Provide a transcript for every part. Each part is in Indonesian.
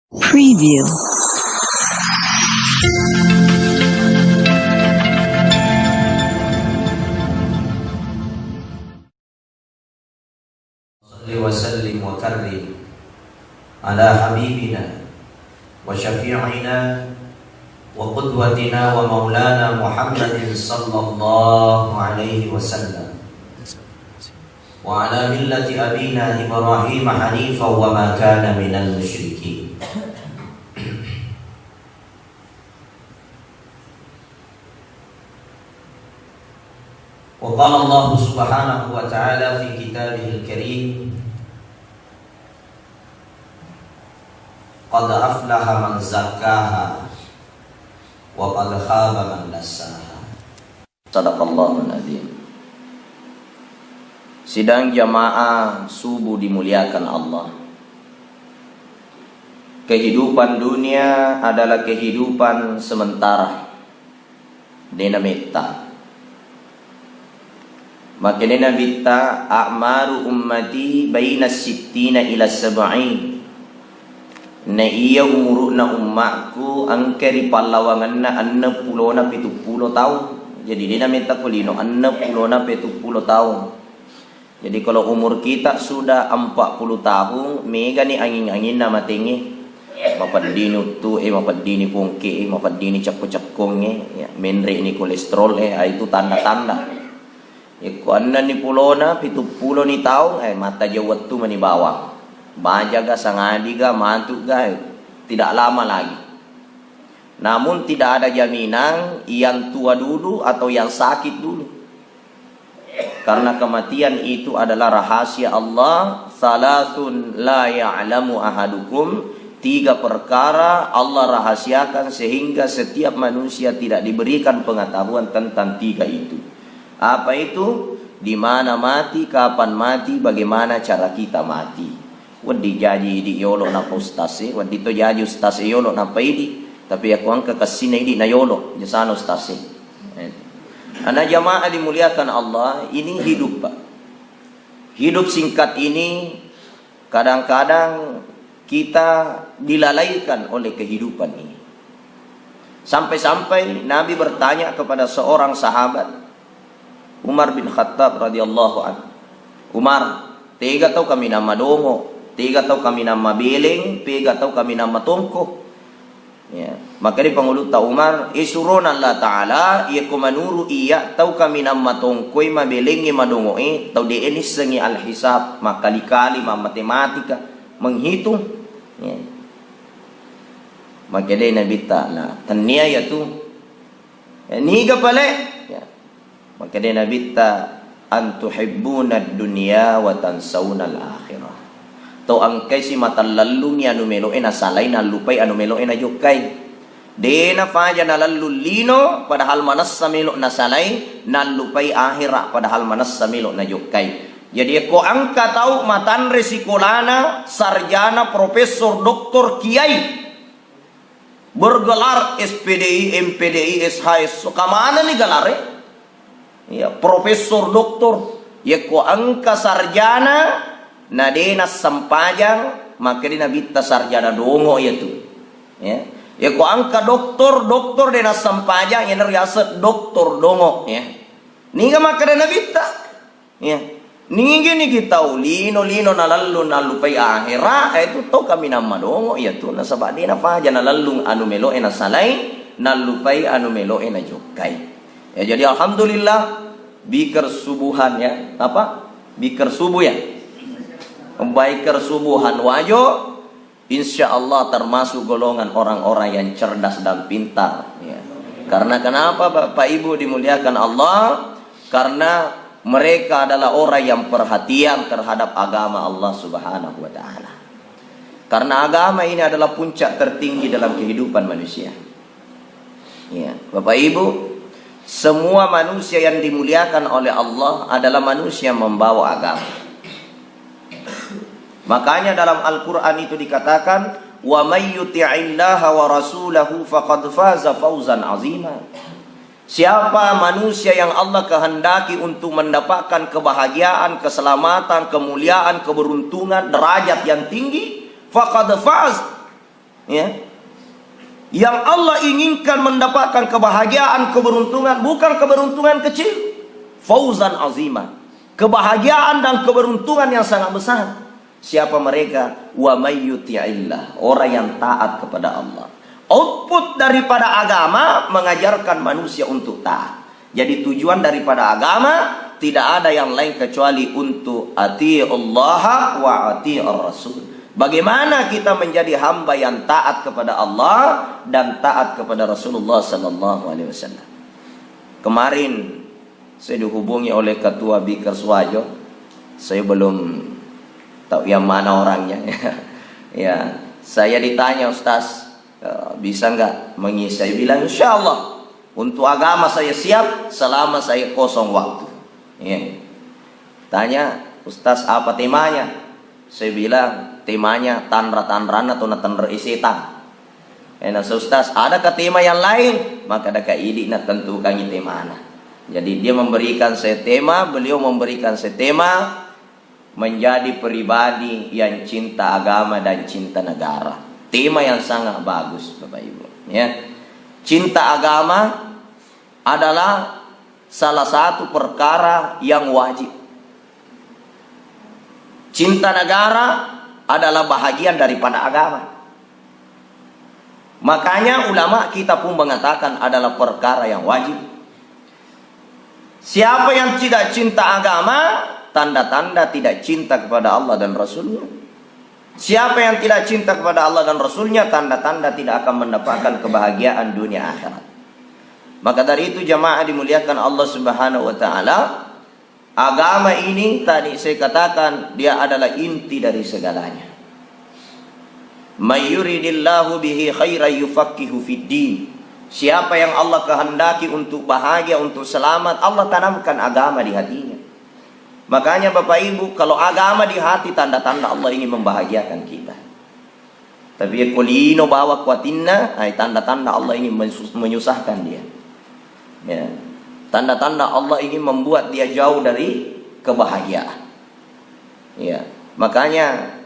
Preview. Salli wa sallim wa karrim ala habibina wa syafi'ina wa qudwatina wa maulana Muhammadin sallallahu alaihi wasallam wa ala millati abina Ibrahim hanifan wa ma kana minal musyrikin. Wa qala Allah subhanahu wa ta'ala fi kitabihil karim, qad aflaha man zakkaha wa qad khaba man dassaha. Sadaqallahul azim. Sidang jamaah subuh dimuliakan Allah. Kehidupan dunia adalah kehidupan sementara. Dinamita. Makanya nabita a'maru ummati baina sittina ila sab'in. Na iya umuruna ummaku angkari pallawangan na 60 na 70 tahun. Jadi dia minta kulino 60 na 70 tahun. Jadi kalau umur kita sudah 40 tahun, mega ni angin-angin na matingi. Mapadini tu mapadini pungki, mapadini cakko-cakkong ya, menre ni kolesterol itu tanda-tanda. Ikuan ni pulona 70 ni taong mata jawat tu mani bawang. Baja ga sangadi ga mantu ga tidak lama lagi. Namun tidak ada jaminan yang tua dulu atau yang sakit dulu. Karena kematian itu adalah rahasia Allah. Salasun la ya'lamu ahadukum. 3 perkara Allah rahasiakan sehingga setiap manusia tidak diberikan pengetahuan tentang 3 itu. Apa itu? Di mana mati, kapan mati, bagaimana cara kita mati. Wadi jaji di yolo na postasi, wadi to jaji ustasi yolo na paidi, tapi aku angka kasina ini na yolo, jasano ustasi. Anak jamaah dimuliakan Allah, ini hidup Pak. Hidup singkat ini kadang-kadang kita dilalaikan oleh kehidupan ini. Sampai-sampai Nabi bertanya kepada seorang sahabat, Umar bin Khattab radhiyallahu anhu. Umar, tiga tahu kami nama dongo, tiga tahu kami nama beling, tiga tahu kami nama tongko. Ya, maka di panguluta Umar, isurun Allah Taala, ia kumanuru iya tahu kami nama tongko, ma beling, ma dongo tahu di ini sengi al hisab, makali-kali ma matematika menghitung. Ya. Maka dia Nabi Taala, tania ya tu, ni kapale. Maka dia Nabi ta antuhibbuna dunya wa tansawna al-akhirah. Tau angkay si matallalung ya numelo na salay na lupay anumelo na yukay. De na faja na lallulino padahal manas sa melo na salay na lupay akhirah padahal manas sa melo na yukay. Jadi ko angka tau matan resikolana sarjana profesor doktor kiai bergelar SPDI MPDI SHS so kamana ni galare? Ya, profesor doktor ya ko angka sarjana na dinas sampajang maka dina bitta sarjana dongo ya tu ya ko angka doktor dinas sampajang ya nariasa doktor dongo ya niga maka dina bitta ya ningi ni kita lino na lallu na lupay ahira itu to kami nama dongo ya tu na sabadi na faja na lallung anu melo na salay na lupay anu melo na jokay. Ya jadi alhamdulillah bikir subuhan ya apa bikir subuh ya baikir subuhan wajo insyaallah termasuk golongan orang-orang yang cerdas dan pintar ya. Karena kenapa Bapak Ibu dimuliakan Allah? Karena mereka adalah orang yang perhatian terhadap agama Allah Subhanahu wa taala. Karena agama ini adalah puncak tertinggi dalam kehidupan manusia. Ya, Bapak Ibu, semua manusia yang dimuliakan oleh Allah adalah manusia yang membawa agama. Makanya dalam Al-Quran itu dikatakan, wa may yuti'illaha wa rasulahu faqad faza fawzan azima. Siapa manusia yang Allah kehendaki untuk mendapatkan kebahagiaan, keselamatan, kemuliaan, keberuntungan, derajat yang tinggi, faqad faz, Ya. Yang Allah inginkan mendapatkan kebahagiaan, keberuntungan, bukan keberuntungan kecil. Fauzan azimah. Kebahagiaan dan keberuntungan yang sangat besar. Siapa mereka? Wa may yuti'illah, orang yang taat kepada Allah. Output daripada agama mengajarkan manusia untuk taat. Jadi tujuan daripada agama tidak ada yang lain kecuali untuk ati'ullah wa ati'ur rasul. Bagaimana kita menjadi hamba yang taat kepada Allah dan taat kepada Rasulullah sallallahu alaihi wasallam. Kemarin saya dihubungi oleh ketua Bikar Suwajo. Saya belum tahu yang mana orangnya. Ya, saya ditanya, Ustaz, bisa nggak mengisi? Saya bilang insya Allah untuk agama saya siap selama saya kosong waktu. Ya. Tanya, Ustaz apa temanya? Saya bilang temanya tanra-tanran atau tanra isetan. Nah, Ustaz, ada ke tema yang lain? Maka ada kaidi nak tentukan tema mana. Jadi dia memberikan saya tema, beliau memberikan saya tema menjadi pribadi yang cinta agama dan cinta negara. Tema yang sangat bagus, Bapak Ibu. Ya. Cinta agama adalah salah satu perkara yang wajib. Cinta negara adalah bahagian daripada agama. Makanya ulama kita pun mengatakan adalah perkara yang wajib. Siapa yang tidak cinta agama, tanda-tanda tidak cinta kepada Allah dan Rasulnya. Siapa yang tidak cinta kepada Allah dan Rasulnya, tanda-tanda tidak akan mendapatkan kebahagiaan dunia akhirat. Maka dari itu jamaah dimuliakan Allah Subhanahu wa taala, agama ini tadi saya katakan dia adalah inti dari segalanya. May yuridillahu bihi khairan yufaqihu fid din. Siapa yang Allah kehendaki untuk bahagia, untuk selamat, Allah tanamkan agama di hatinya. Makanya Bapak Ibu, kalau agama di hati, tanda-tanda Allah ingin membahagiakan kita. Tapi kulino bawa kuatinna, tanda-tanda Allah ingin menyusahkan dia. Ya. Tanda-tanda Allah ingin membuat dia jauh dari kebahagiaan. Ya. Makanya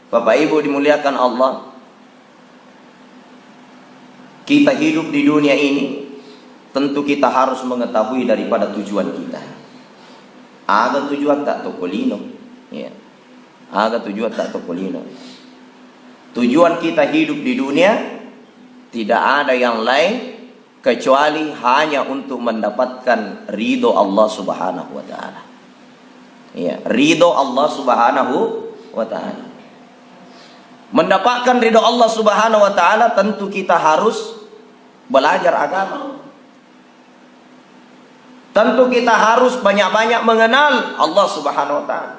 Bapak Ibu dimuliakan Allah, kita hidup di dunia ini tentu kita harus mengetahui daripada tujuan kita. Ada tujuan tak tokolino, ya. Ada tujuan tak tokolino. Tujuan kita hidup di dunia tidak ada yang lain kecuali hanya untuk mendapatkan ridho Allah Subhanahu wa taala. Ya, ridho Allah Subhanahu wa taala. Mendapatkan ridho Allah Subhanahu wa taala tentu kita harus belajar agama. Tentu kita harus banyak-banyak mengenal Allah Subhanahu wa taala.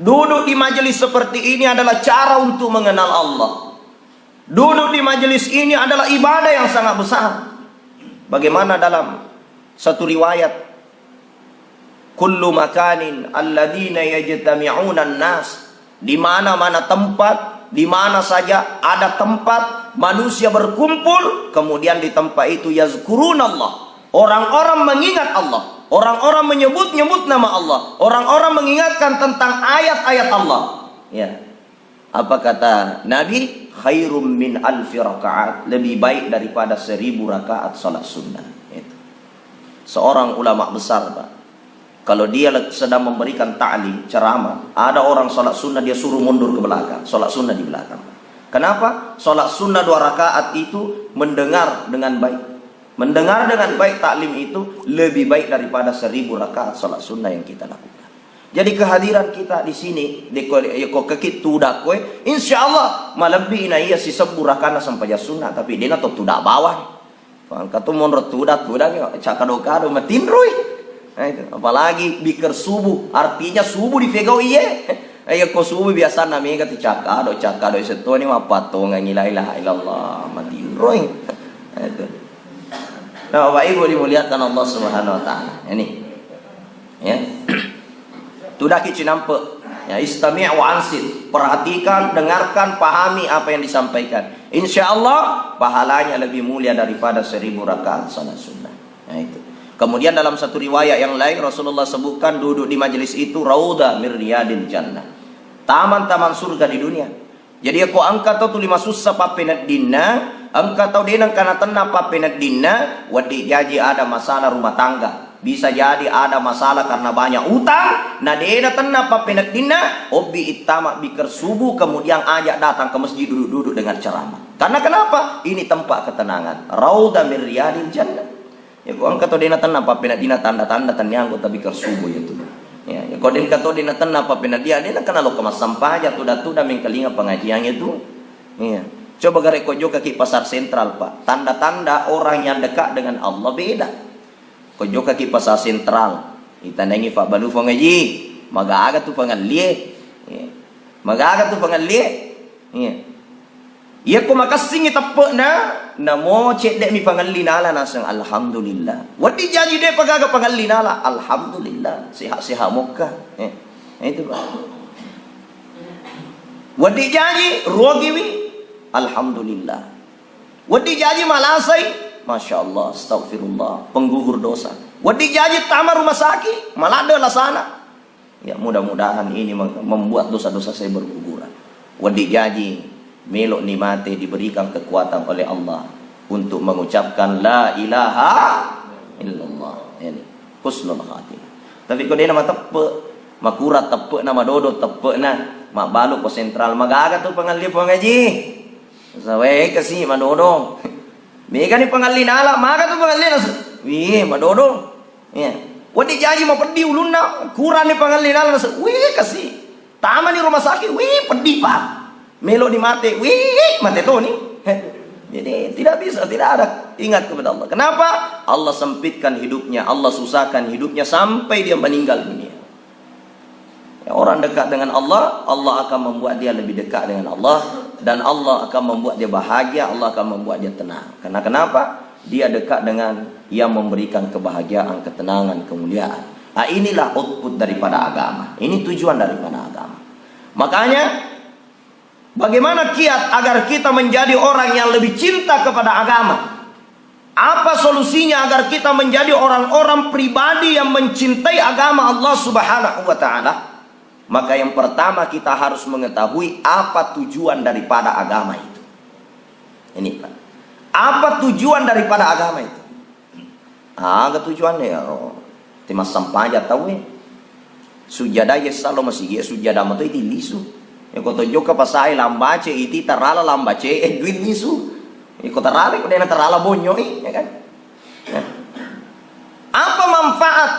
Duduk di majelis seperti ini adalah cara untuk mengenal Allah. Duduk di majelis ini adalah ibadah yang sangat besar. Bagaimana dalam satu riwayat, kullu makanin alladhina yajtami'una an-nas, di mana-mana tempat, di mana saja ada tempat manusia berkumpul, kemudian di tempat itu yazkurunallah. Orang-orang mengingat Allah, orang-orang menyebut-nyebut nama Allah, orang-orang mengingatkan tentang ayat-ayat Allah. Ya. Apa kata Nabi? Khairum min alfi rakaat, lebih baik daripada 1000 rakaat salat sunnah. Itu. Seorang ulama besar, Pak, kalau dia sedang memberikan ta'lim, ceramah, ada orang salat sunnah dia suruh mundur ke belakang, salat sunnah di belakang. Kenapa? Salat sunnah 2 rakaat itu mendengar dengan baik. Mendengar dengan baik taklim itu lebih baik daripada 1000 rakaat salat sunnah yang kita lakukan. Jadi kehadiran kita di sini, kok kekit tudak kowe, insyaallah malabi ina iya si 10 rakaat sampai ya sunnah, tapi dia nato tudak bawah. Katu monrot tudak cakado-kado matin roy. Nah, itu. Apalagi bikir subuh, artinya subuh di fegau iye. Ayo ko subuh biasa namanya kati cakado itu ni mapato ngang la ilaha illallah matin roy. Nah, itu. Nah, Bapak Ibu dimuliakan Allah Subhanahu wa taala. Ini. Ya. Tudaki cinampe. Ya, istami' wa ansit. Perhatikan, dengarkan, pahami apa yang disampaikan. Insyaallah pahalanya lebih mulia daripada 1000 rakaat salat sunnah. Nah, itu. Kemudian dalam satu riwayat yang lain Rasulullah sebutkan duduk di majelis itu raudha mir riyadil jannah. Taman-taman surga di dunia. Jadi aku angka tahu tulima susah papenat dina, angka tahu dia nang kana tenna papenat dina, wadi jaji ada masalah rumah tangga. Bisa jadi ada masalah karena banyak utang. Nah dia tenna papenat dina, obi itama bikar subuh kemudian ajak datang ke masjid duduk-duduk dengan ceramah. Karena kenapa? Ini tempat ketenangan. Raudha min riyadil jannah. Ya aku angka tahu dia tenna papenat dina tanda-tanda tanya anggota bikar subuh itu. Ya, kalau dia kata dia natan apa pena dia kena lo kemas sampah aja tuda mengkelinga pengajian itu. Iya. Coba garek ko joka ki pasar sentral Pak. Tanda-tanda orang yang dekat dengan Allah beda. Ko joka ki pasar sentral. Itandangi Pak balu pengaji. Magaga tu pangalie. Iya. Magaga tu pangalie. Iya. Iya ko makasing itape na mo cek dek mi pangalinala nasang alhamdulillah. Wadi janji dek pagaga pangalinala alhamdulillah. Siha-siha muka. Itu Pak. Wadi janji rogiwi alhamdulillah. Wadi janji malasai masya Allah astagfirullah penggugur dosa. Wadi janji tamar rumah sakit malada lasana. Ya mudah-mudahan ini membuat dosa-dosa saya berguguran. Wadi janji melok nikmati diberikan kekuatan oleh Allah untuk mengucapkan la ilaha illallah. Ini husnul khatimah. Tapi kalau dia nama tepe, makurat tepe nama dodo tepe na, mak balu ko sentral magaga tu pangalli pengaji. Sawe kasi madodo. Mega ni pangalli nala, maga tu pangalli na. Wi madodo. Ya. Wadi janji mau pedih ulunna, kurang ni pangalli nala. Wi kasi. Tama ni rumah sakit, wi pedih Pak. Melo di mati, wih, mati tuh nih. Jadi tidak bisa, tidak ada ingat kepada Allah. Kenapa? Allah sempitkan hidupnya, Allah susahkan hidupnya sampai dia meninggal dunia. Ya, orang dekat dengan Allah, Allah akan membuat dia lebih dekat dengan Allah dan Allah akan membuat dia bahagia, Allah akan membuat dia tenang. Karena kenapa? Dia dekat dengan yang memberikan kebahagiaan, ketenangan, kemuliaan. Nah, inilah output daripada agama. Ini tujuan daripada agama. Makanya bagaimana kiat agar kita menjadi orang yang lebih cinta kepada agama? Apa solusinya agar kita menjadi orang-orang pribadi yang mencintai agama Allah Subhanahu wa taala? Maka yang pertama kita harus mengetahui apa tujuan daripada agama itu. Ini Pak. Apa tujuan daripada agama itu? Ada tujuannya ya. Timas sampah tahu ya. Sujada ya salo masih ya sujada matu itu lisu. Ya kota joka pasai lambace iti tarala lambace duit nisu. Ya kota rale kota tarala bonyo ya kan. Ya. Apa manfaat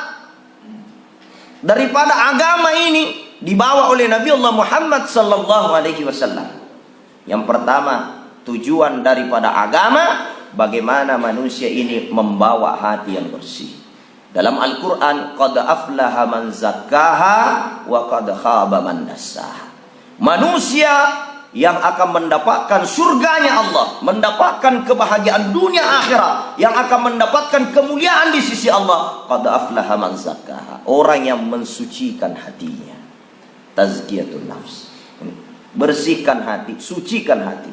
daripada agama ini dibawa oleh Nabi Allah Muhammad sallallahu alaihi wasallam? Yang pertama, tujuan daripada agama bagaimana manusia ini membawa hati yang bersih. Dalam Al-Qur'an qad aflaha man zakkaha wa qad khaba man dassaha. Manusia yang akan mendapatkan surganya Allah, mendapatkan kebahagiaan dunia akhirat, yang akan mendapatkan kemuliaan di sisi Allah. Qad aflaha man zakkaha. Orang yang mensucikan hatinya. Tazkiyatun nafs. Bersihkan hati, sucikan hati.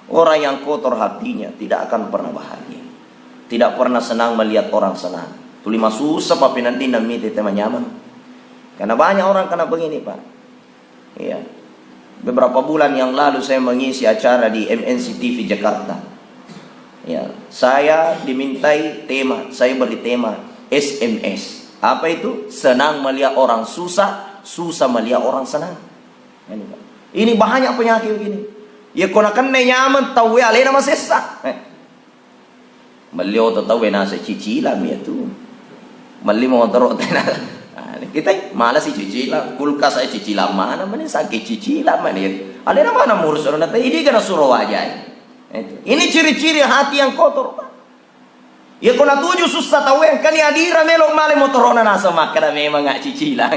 Orang yang kotor hatinya tidak akan pernah bahagia. Tidak pernah senang melihat orang senang. Tulima susah papi nanti namiti tema nyaman. Karena banyak orang kena begini Pak. Ya. Beberapa bulan yang lalu saya mengisi acara di MNC TV Jakarta. Ya, saya dimintai tema, saya beri tema SMS. Apa itu? Senang melihat orang susah, susah melihat orang senang. Ini banyak penyakit begini. Ya konakan nyaman tahu ya lena masesa. Beliau tahu nasa cicilan ya tu. Mali mau teruk kita malas sih cicilan, kulkas saya cicilan mana sakit cicilan mana ya. Ada mana ngurus orang nanti ini kena suruh aja. Ini ciri-ciri hati yang kotor. Ya kena tujuh susah tahu yang kan adira melok male motorona nasa makan memang nggak cicilan.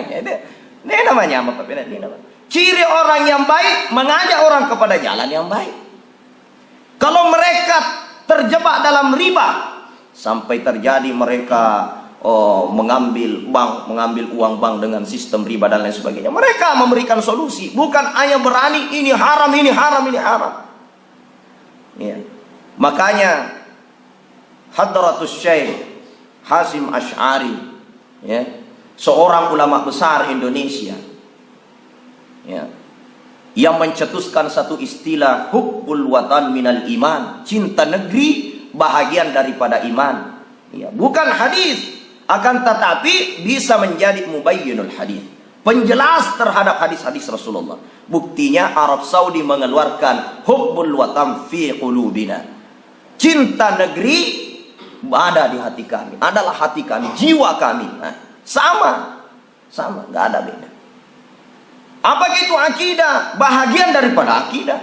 Ini namanya apa Pak? Ini namanya. Ciri orang yang baik mengajak orang kepada jalan yang baik. Kalau mereka terjebak dalam riba sampai terjadi mereka mengambil uang bank dengan sistem riba dan lain sebagainya. Mereka memberikan solusi, bukan hanya berani ini haram, ini haram, ini haram. Ya. Makanya Hadratus Syekh Hasyim Asy'ari, ya, seorang ulama besar Indonesia, ya, yang mencetuskan satu istilah hubbul watan minal iman, cinta negeri bahagian daripada iman. Ya, bukan hadis, akan tetapi bisa menjadi mubayyinul hadis, penjelas terhadap hadis-hadis Rasulullah. Buktinya Arab Saudi mengeluarkan hubbul watan fi qulubina, cinta negeri ada di hati kami, adalah hati kami, jiwa kami. Nah, sama, nggak ada beda. Apa itu akidah? Bahagian daripada akidah.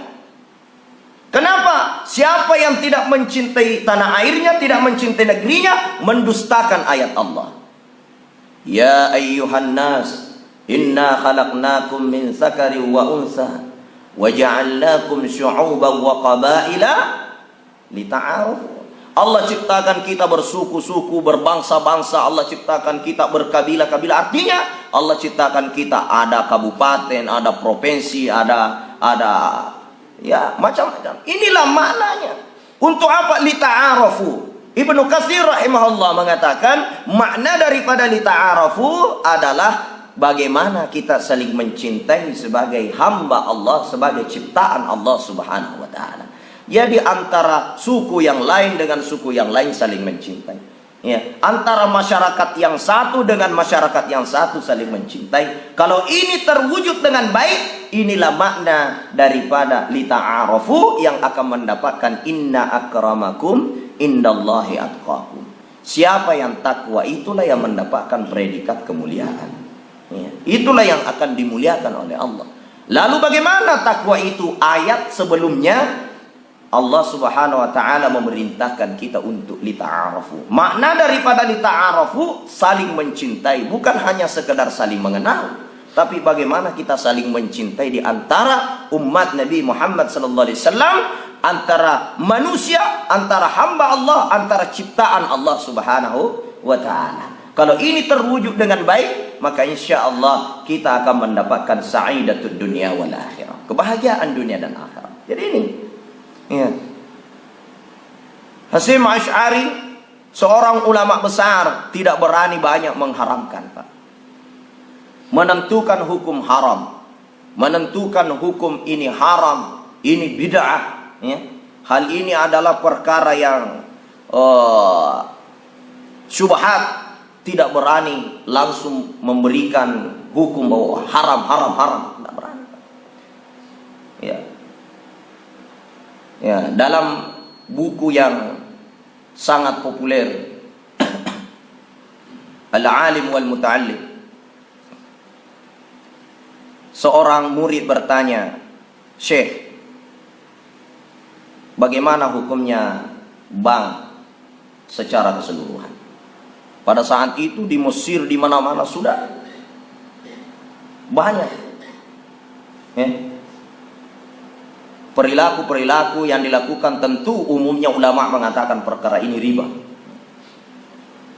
Kenapa? Siapa yang tidak mencintai tanah airnya, tidak mencintai negerinya, mendustakan ayat Allah. Ya ayyuhan nas, inna khalaqnakum min dzakarin wa untha wa ja'alnakum syu'uban wa qabaila lita'arafu. Allah ciptakan kita bersuku-suku, berbangsa-bangsa. Allah ciptakan kita berkabilah-kabilah. Artinya Allah ciptakan kita ada kabupaten, ada provinsi, ada ya macam-macam. Inilah maknanya. Untuk apa? Lita'arafu. Ibnu Katsir rahimahullah mengatakan makna daripada lita'arafu adalah bagaimana kita saling mencintai sebagai hamba Allah, sebagai ciptaan Allah Subhanahu wa taala. Ya, di antara suku yang lain dengan suku yang lain saling mencintai. Ya, antara masyarakat yang satu dengan masyarakat yang satu saling mencintai. Kalau ini terwujud dengan baik, inilah makna daripada lita'arafu yang akan mendapatkan inna akramakum indallahi atqakum. Siapa yang takwa itulah yang mendapatkan predikat kemuliaan. Ya, itulah yang akan dimuliakan oleh Allah. Lalu bagaimana takwa itu? Ayat sebelumnya Allah Subhanahu wa taala memerintahkan kita untuk lita'arafu. Makna daripada lita'arafu saling mencintai, bukan hanya sekedar saling mengenal, tapi bagaimana kita saling mencintai di antara umat Nabi Muhammad sallallahu alaihi wasallam, antara manusia, antara hamba Allah, antara ciptaan Allah Subhanahu wa taala. Kalau ini terwujud dengan baik, maka insya Allah kita akan mendapatkan sa'idatud dunia wal akhirah, kebahagiaan dunia dan akhirat. Jadi ini ya. Hasyim Asy'ari, seorang ulama besar, tidak berani banyak mengharamkan, Pak. Menentukan hukum haram, menentukan hukum ini haram, ini bid'ah, ya. Hal ini adalah perkara yang syubhat, tidak berani langsung memberikan hukum bahwa haram, tidak berani. Ya. Ya, dalam buku yang sangat populer Al-Alim wal Muta'allim, seorang murid bertanya, "Syekh, bagaimana hukumnya bank secara keseluruhan?" Pada saat itu di Mesir, di mana-mana sudah banyak ya, perilaku-perilaku yang dilakukan. Tentu umumnya ulama mengatakan perkara ini riba.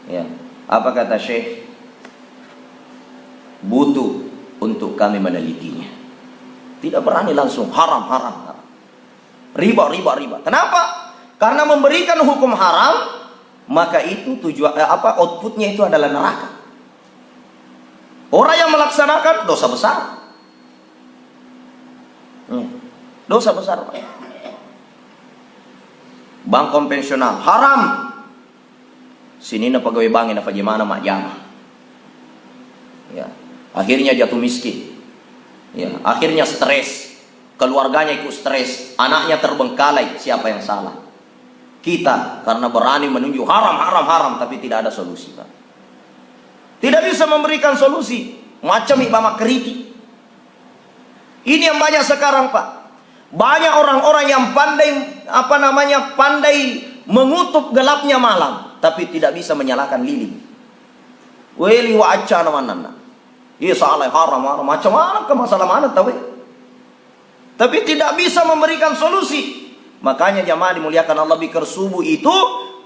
Ya, apa kata Syekh? Butuh untuk kami menelitinya. Tidak berani langsung haram. Riba. Kenapa? Karena memberikan hukum haram, maka itu tujuan outputnya itu adalah neraka. Orang yang melaksanakan dosa besar. Dosa besar. Bank konvensional haram. Sini na pegawai bank na bagaimana mak jama. Ya, akhirnya jatuh miskin. Ya, akhirnya stres. Keluarganya ikut stres, anaknya terbengkalai. Siapa yang salah? Kita, karena berani menunjuk haram, tapi tidak ada solusi, Pak. Tidak bisa memberikan solusi. Macam ibama kritik. Ini yang banyak sekarang, Pak. Banyak orang-orang yang pandai mengutuk gelapnya malam, tapi tidak bisa menyalakan lilin. Weli wa acca namanana. Iya salah haram, macam mana ke masalah mana tahu? Tapi tidak bisa memberikan solusi. Makanya jamaah dimuliakan Allah, bikar subuh itu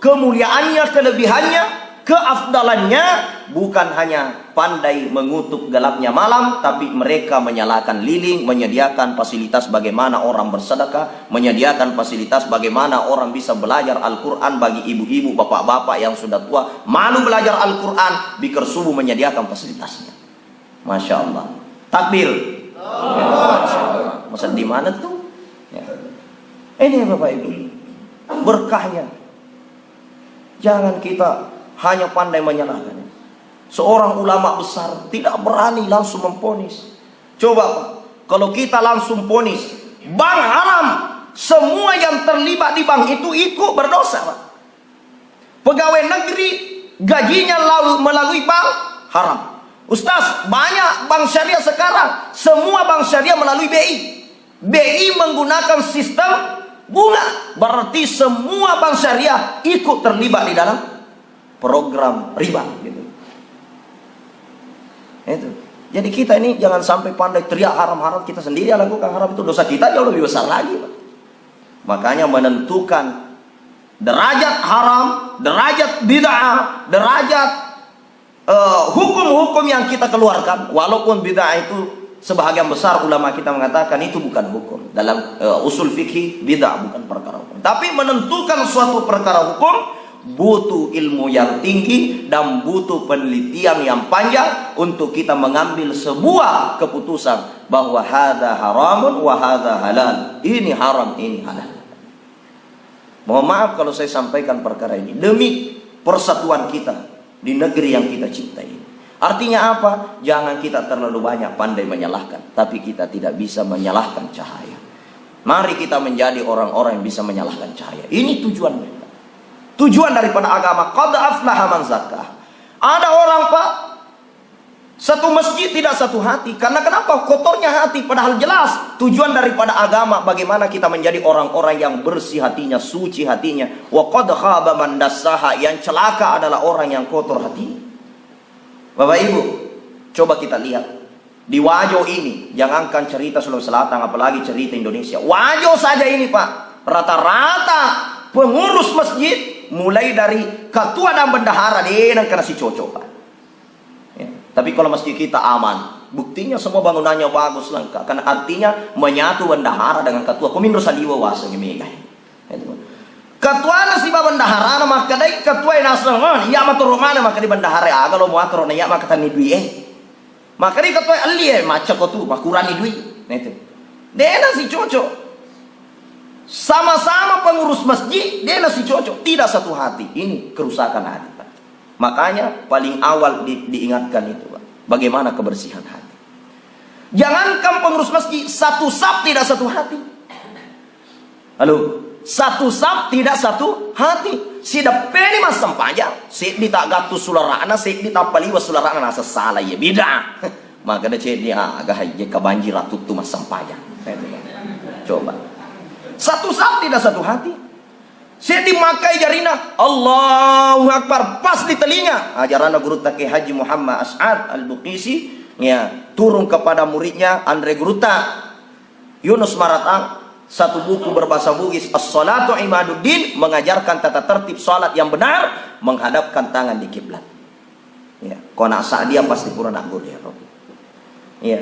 kemuliaannya, kelebihannya, keafdalannya bukan hanya pandai mengutuk gelapnya malam, tapi mereka menyalakan lilin, menyediakan fasilitas bagaimana orang bersedekah, menyediakan fasilitas bagaimana orang bisa belajar Al-Quran bagi ibu-ibu, bapak-bapak yang sudah tua malu belajar Al-Quran. Bikar subuh menyediakan fasilitasnya. Masya Allah. Takbir. Masa di mana tuh? Ya. Ini Bapak Ibu, berkahnya. Jangan kita hanya pandai menyalahkan. Seorang ulama besar tidak berani langsung memponis. Coba Pak, kalau kita langsung ponis bank haram, semua yang terlibat di bank itu ikut berdosa Pak. Pegawai negeri gajinya melalui bank haram. Ustaz, banyak bank syariah sekarang, semua bank syariah melalui BI. BI menggunakan sistem bunga, berarti semua bank syariah ikut terlibat di dalam program riba gitu. Itu. Jadi kita ini jangan sampai pandai teriak haram-haram, kita sendiri yang lakukan haram, itu dosa kita jauh lebih besar lagi Pak. Makanya menentukan derajat haram, derajat bid'ah, derajat hukum-hukum yang kita keluarkan, walaupun bid'ah itu sebahagian besar ulama kita mengatakan itu bukan hukum. Dalam usul fikih, bid'ah bukan perkara hukum. Tapi menentukan suatu perkara hukum butuh ilmu yang tinggi dan butuh penelitian yang panjang untuk kita mengambil sebuah keputusan bahwa hadza haramun wa hadza halal. Ini haram, ini halal. Mohon maaf kalau saya sampaikan perkara ini demi persatuan kita di negeri yang kita cintai. Artinya apa? Jangan kita terlalu banyak pandai menyalahkan, tapi kita tidak bisa menyalahkan cahaya. Mari kita menjadi orang-orang yang bisa menyalahkan cahaya. Ini tujuannya. Tujuan daripada agama. Qad aflaha man zakkah. Ada orang Pak, satu masjid tidak satu hati. Karena kenapa? Kotornya hati. Padahal jelas tujuan daripada agama bagaimana kita menjadi orang-orang yang bersih hatinya, suci hatinya. Wa qad khaba man dassaha. Yang celaka adalah orang yang kotor hatinya. Bapak Ibu, coba kita lihat di Wajo ini, jangankan cerita Sulawesi Selatan, apalagi cerita Indonesia. Wajo saja ini Pak, rata-rata pengurus masjid, mulai dari ketua dan bendahara, dia yang kena si cocok Pak. Ya. Tapi kalau masjid kita aman, buktinya semua bangunannya bagus lengkap. Karena artinya menyatu bendahara dengan ketua. Kumin Rosaliwa wasa ngemiga. Ketua nasi bendahara maka dai ketua nasional ya matur mana maka di bendahara aga lo muatur na ya maka tani dui maka di ketua ali maca ko tu makurani dui itu dia nasi cocok sama-sama pengurus masjid, dia nasi cocok, tidak satu hati. Ini kerusakan hati Pak. Makanya paling awal diingatkan itu Pak, bagaimana kebersihan hati. Jangankan pengurus masjid, satu saf tidak satu hati. Halo, satu saf tidak satu hati. Si dapeni mas sampajang, si di tak gatu sularana, si di tak paliwa sularana nasa salah ya beda. Maka dia agak haji kebanjir ratu tu mas sampajang. Coba. Satu saf tidak satu hati. Saya dimakai jarina Allahu Akbar pas di telinga. Ajaran guru Taki Haji Muhammad As'ad Al-Buqisi ya, turun kepada muridnya Andre Guruta Yunus Maratang satu buku berbahasa Bugis, As-Salatu Imaduddin, mengajarkan tata tertib salat yang benar, menghadapkan tangan di kiblat. Ya, kona Sa'diyah pasti kurang agur ya. Ya.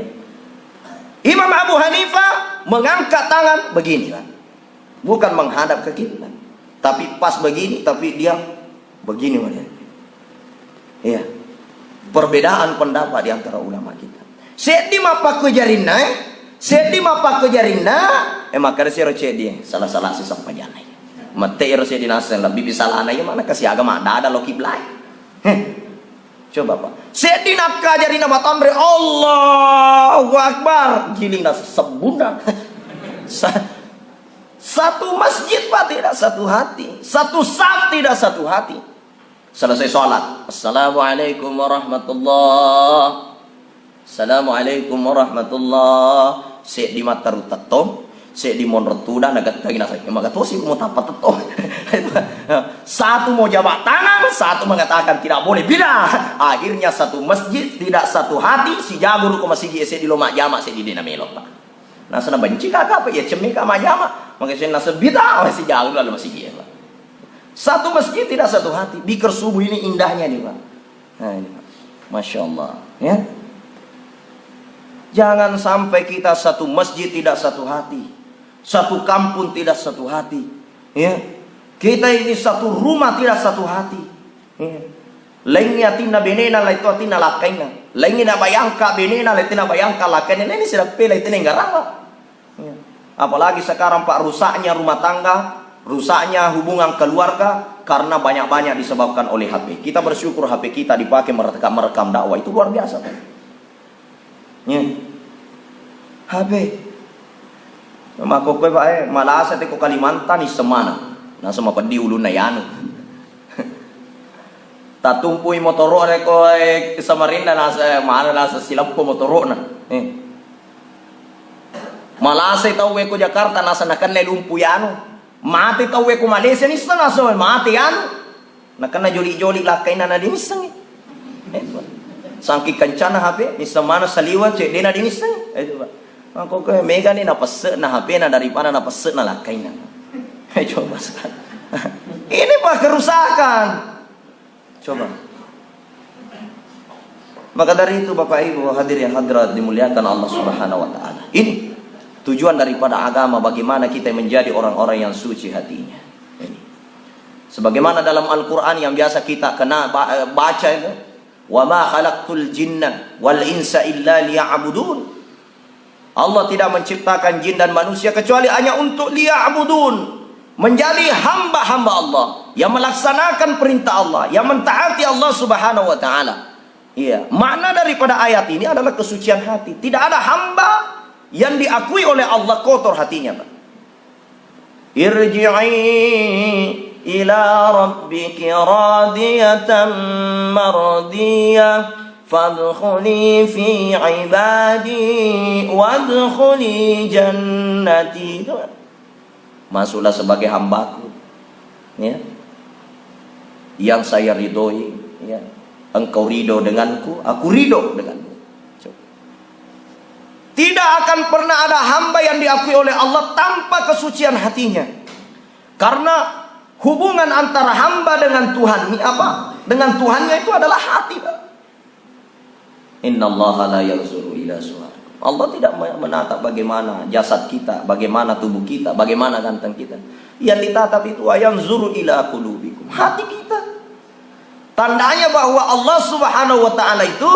Imam Abu Hanifah mengangkat tangan begini kan. Bukan menghadap ke kiblat, tapi pas begini, tapi dia begini model. Iya. Perbedaan pendapat di antara ulama kita. Sedi mapak kejarinna, sedi mapak kejarinna, maka sero cedi salah-salah si sampajana. Mate ero sedi nasen lebih bisa lana ya mana kasih agama ada lo kiblat. Coba Pak. Sedi nak kajarina matamre Allahu Akbar, giling nas sebulan. Satu masjid Pak tidak satu hati, satu saf tidak satu hati. Selesai sholat, Assalamualaikum warahmatullah, Assalamualaikum warahmatullah. Sek di mata rutatom, sek di monrotuda nagat kagi nasa. Maka tuh sih mau tapat tetom. Satu mau jabat tangan, satu mengatakan tidak boleh bila. Akhirnya satu masjid tidak satu hati. Si jagur ke masjid sek di lomak jama sek di dina melok Pak. Nasa na benci kakak apa ya cemik sama jama. Maka saya nasa bida masih jagur lalu masih dia Pak. Satu masjid tidak satu hati. Bikar subuh ini indahnya nih Pak. Nah, ini Pak. Masya Allah ya. Jangan sampai kita satu masjid tidak satu hati, satu kampung tidak satu hati ya. Kita ini satu rumah tidak satu hati ya. Lainnya tina benena lain tua tina lakaina. Lain na bayangka binina, lain na bayangka lakan ini sudah pilih itu ngarawa. Apalagi sekarang Pak, rusaknya rumah tangga, rusaknya hubungan keluarga karena banyak-banyak disebabkan oleh HP. Kita bersyukur HP kita dipakai merekam dakwah, itu luar biasa Pak. Ya. HP. Maka kowe Pak malasa te ko Kalimantan ni semana. Na sama pedi ulun na yano. Tatumpui motoro ko Samarinda nasa mana nasa silap ko motoro na. Malasay tawwe ko Jakarta nasa nakan na lumpuyano. Mati tawwe ko Malaysia ni sana so mati ano. Nakan na joli-joli lakay na dinisang. Sangki kancana HP ni samana saliwa cek dia na dinisang. Ako ko mega ni napase na HP na daripada napase na lakay na. Coba sekali. Ini Pak kerusakan. Coba. Maka dari itu Bapak Ibu hadirin hadirat dimuliakan Allah Subhanahu wa taala. Ini tujuan daripada agama, bagaimana kita menjadi orang-orang yang suci hatinya. Ini. Sebagaimana dalam Al-Qur'an yang biasa kita kena baca itu, "Wa ma khalaqtul jinna wal insa illa liya'budun." Allah tidak menciptakan jin dan manusia kecuali hanya untuk liya'budun. Menjadi hamba-hamba Allah yang melaksanakan perintah Allah, yang mentaati Allah Subhanahu wa taala. Iya, makna daripada ayat ini adalah kesucian hati. Tidak ada hamba yang diakui oleh Allah kotor hatinya, Pak. Irji'i ila rabbiki radiyatan mardiyah fadkhuli fi ibadi wadkhuli jannati. Masuklah sebagai hambaku, ya, yang saya ridhoi, ya. Engkau ridho denganku, aku ridho denganmu. Tidak akan pernah ada hamba yang diakui oleh Allah tanpa kesucian hatinya. Karena hubungan antara hamba dengan Tuhan ini apa? Dengan Tuhannya itu adalah hati, Pak. Innallaha la yanzuru ila suwarikum. Allah tidak menatap bagaimana jasad kita, bagaimana tubuh kita, bagaimana ganteng kita. Yang ditatap itu yanzuru ila qulubikum, hati kita. Tandanya bahwa Allah Subhanahu wa taala itu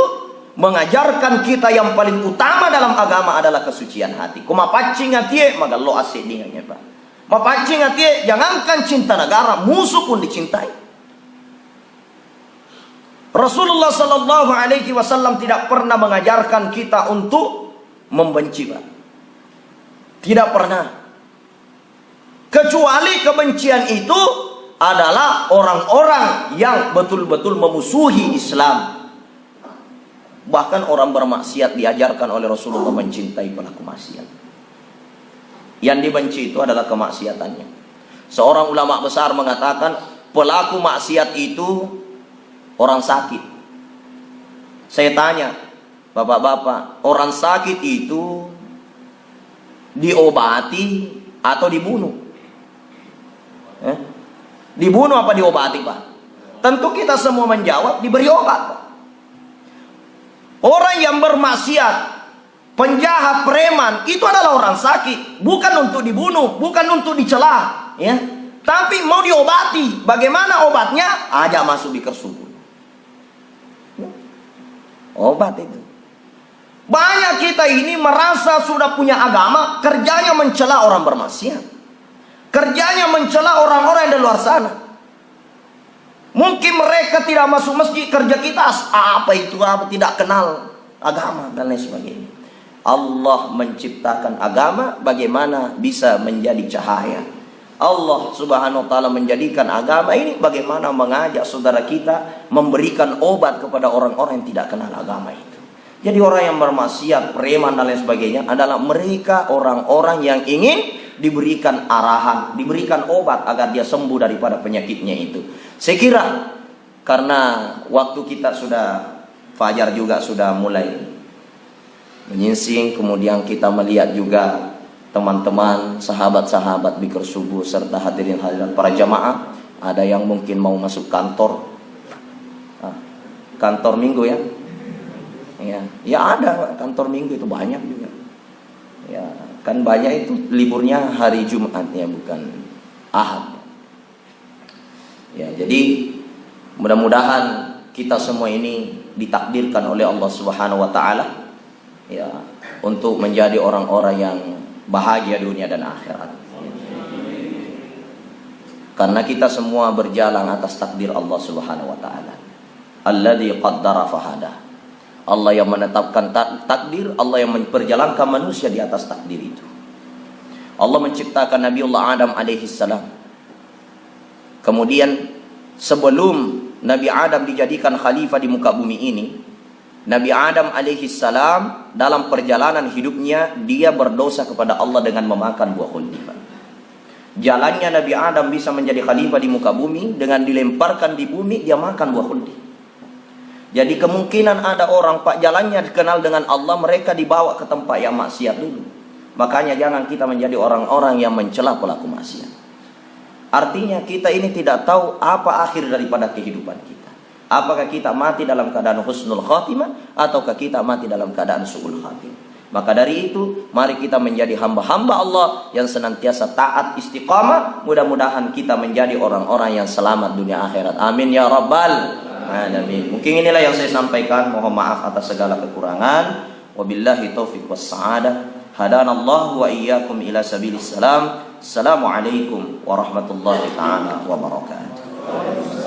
mengajarkan kita yang paling utama dalam agama adalah kesucian hati. Kumapacing hati magallo asik dinganya, Pak. Mapacing hati jangankan cinta negara, musuh pun dicintai. Rasulullah sallallahu alaihi wasallam tidak pernah mengajarkan kita untuk membenci, Pak. Tidak pernah. Kecuali kebencian itu adalah orang-orang yang betul-betul memusuhi Islam. Bahkan orang bermaksiat diajarkan oleh Rasulullah mencintai pelaku maksiat. Yang dibenci itu adalah kemaksiatannya. Seorang ulama besar mengatakan pelaku maksiat itu orang sakit. Saya tanya, Bapak-bapak, orang sakit itu diobati atau dibunuh? Dibunuh apa diobati, Pak? Tentu kita semua menjawab diberi obat, Pak. Orang yang bermaksiat, penjahat, preman, itu adalah orang sakit. Bukan untuk dibunuh, bukan untuk dicela, ya. Tapi mau diobati. Bagaimana obatnya? Ajak masuk di kersubun. Obat itu. Banyak kita ini merasa sudah punya agama, kerjanya mencela orang bermaksiat. Kerjanya mencela orang-orang yang di luar sana. Mungkin mereka tidak masuk masjid, kerja kita apa itu, apa tidak kenal agama dan lain sebagainya. Allah menciptakan agama bagaimana bisa menjadi cahaya. Allah Subhanahu wa taala menjadikan agama ini bagaimana mengajak saudara kita memberikan obat kepada orang-orang yang tidak kenal agama itu. Jadi orang yang bermaksiat, preman dan lain sebagainya adalah mereka orang-orang yang ingin diberikan arahan, diberikan obat agar dia sembuh daripada penyakitnya itu. Saya kira karena waktu kita sudah fajar juga sudah mulai menyingsing, kemudian kita melihat juga teman-teman, sahabat-sahabat Bikir Subuh serta hadirin hadirat para jamaah, ada yang mungkin mau masuk kantor, kantor minggu ya. Ya ada kantor minggu itu banyak juga. Ya, kan banyak itu liburnya hari Jumat ya, bukan Ahad. Ya, jadi mudah-mudahan kita semua ini ditakdirkan oleh Allah Subhanahu wa taala ya untuk menjadi orang-orang yang bahagia dunia dan akhirat. Karena kita semua berjalan atas takdir Allah Subhanahu wa taala. Alladzi qaddara fahada. Allah yang menetapkan takdir, Allah yang memperjalankan manusia di atas takdir itu. Allah menciptakan Nabiullah Adam alaihi salam. Kemudian sebelum Nabi Adam dijadikan khalifah di muka bumi ini, Nabi Adam alaihi salam dalam perjalanan hidupnya dia berdosa kepada Allah dengan memakan buah khuldi. Jalannya Nabi Adam bisa menjadi khalifah di muka bumi dengan dilemparkan di bumi dia makan buah khuldi. Jadi kemungkinan ada orang pak jalannya dikenal dengan Allah, mereka dibawa ke tempat yang maksiat dulu. Makanya jangan kita menjadi orang-orang yang mencela pelaku maksiat. Artinya kita ini tidak tahu apa akhir daripada kehidupan kita. Apakah kita mati dalam keadaan husnul khatimah ataukah kita mati dalam keadaan su'ul khatimah. Maka dari itu mari kita menjadi hamba-hamba Allah yang senantiasa taat istiqamah. Mudah-mudahan kita menjadi orang-orang yang selamat dunia akhirat. Amin ya rabbal alamin. Mungkin inilah yang saya sampaikan. Mohon maaf atas segala kekurangan. Wabillahi taufiq was sa'adah. Hadanallahu wa iyyakum ila sabilis salam. Assalamualaikum warahmatullahi taala wabarakatuh.